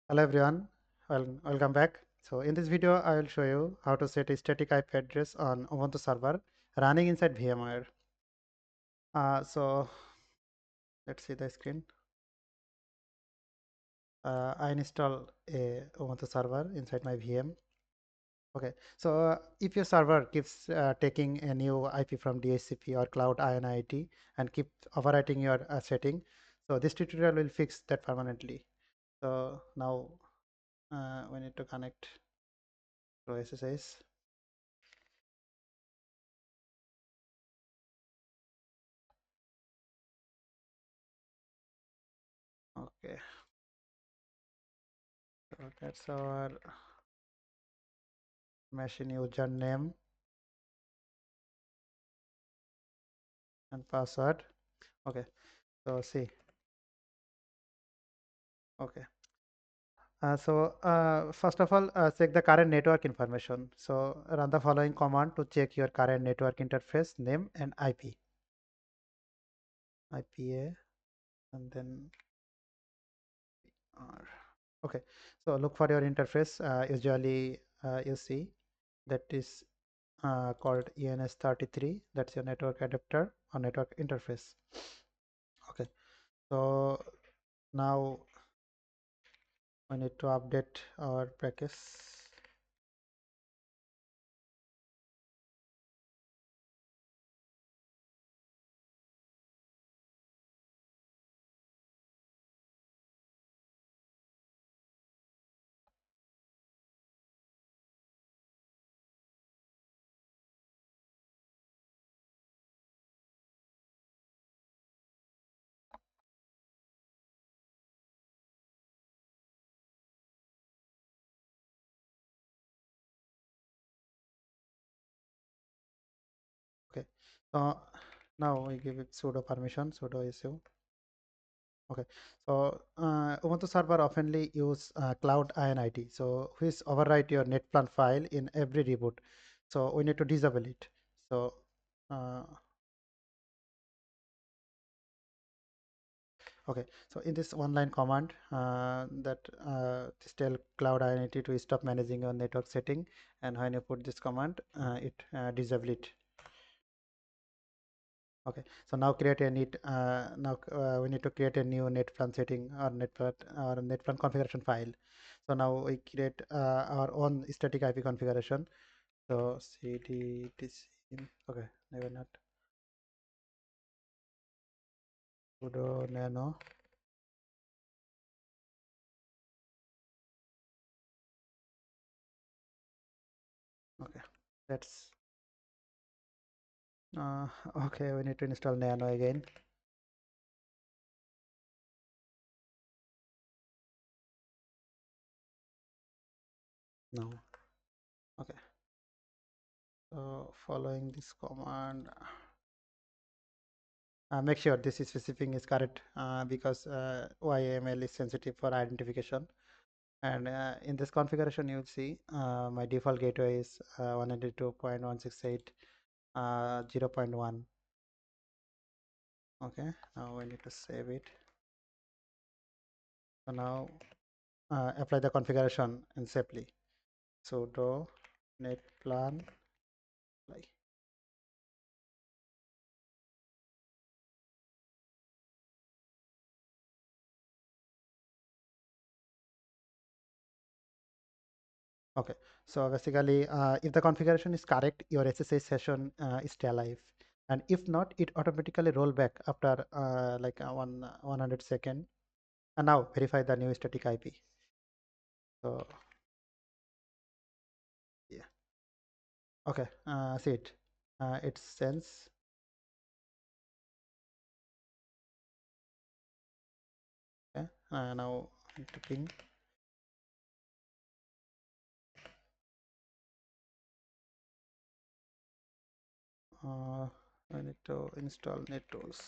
Hello everyone, welcome back. So in this video, I will show you how to set a static IP address on Ubuntu server running inside VMware. So let's see the screen. I install a Ubuntu server inside my VM. Okay, so if your server keeps taking a new IP from DHCP or cloud-init and keep overwriting your setting, so this tutorial will fix that permanently. So now we need to connect to SSH. Okay, so that's our machine username and password. Okay, so see. Okay, first of all, check the current network information. So run the following command to check your current network interface name and IPA, and then R. Okay, so look for your interface. Usually you see that is called ENS33. That's your network adapter or network interface. Okay, so now we need to update our package. Okay, so now we give it sudo permission, sudo issue. Okay, so Ubuntu server oftenly use cloud-init, so which overwrite your Netplan file in every reboot. So we need to disable it. So uh, okay, so in this one line command that this tell cloud-init to stop managing your network setting, and when you put this command, it disable it. Okay, so now create a need. Now we need to create a new Netplan setting or Netplan configuration file. So now we create our own static IP configuration. So cd this okay, never not sudo nano. Okay, that's uh, okay. We need to install nano again. No. Okay. So following this command, make sure this is specifying is correct because YAML is sensitive for identification. And in this configuration, you'll see my default gateway is 192.168 0.1. Okay, now we need to save it. So now apply the configuration in safely. Sudo netplan apply. Okay, so basically, if the configuration is correct, your SSH session is still alive, and if not, it automatically roll back after 100 second. And now verify the new static IP. So yeah, okay, see it. It sends. Okay, now I need to ping. I need to install NetTools.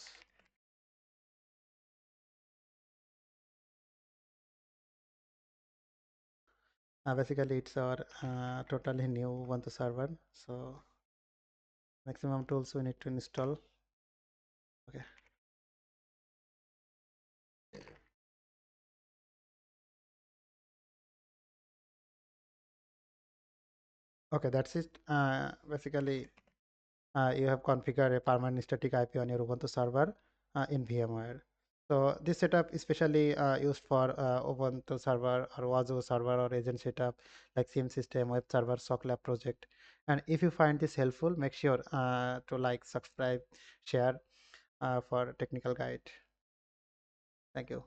Basically, it's our totally new Ubuntu server. So maximum tools we need to install. Okay. Okay, that's it. Basically, you have configured a permanent static IP on your Ubuntu server in VMware. So this setup is especially used for Ubuntu server or Wazuh server or agent setup like SIEM system, web server, SOC lab project. And if you find this helpful, make sure to like, subscribe, share for technical guide. Thank you.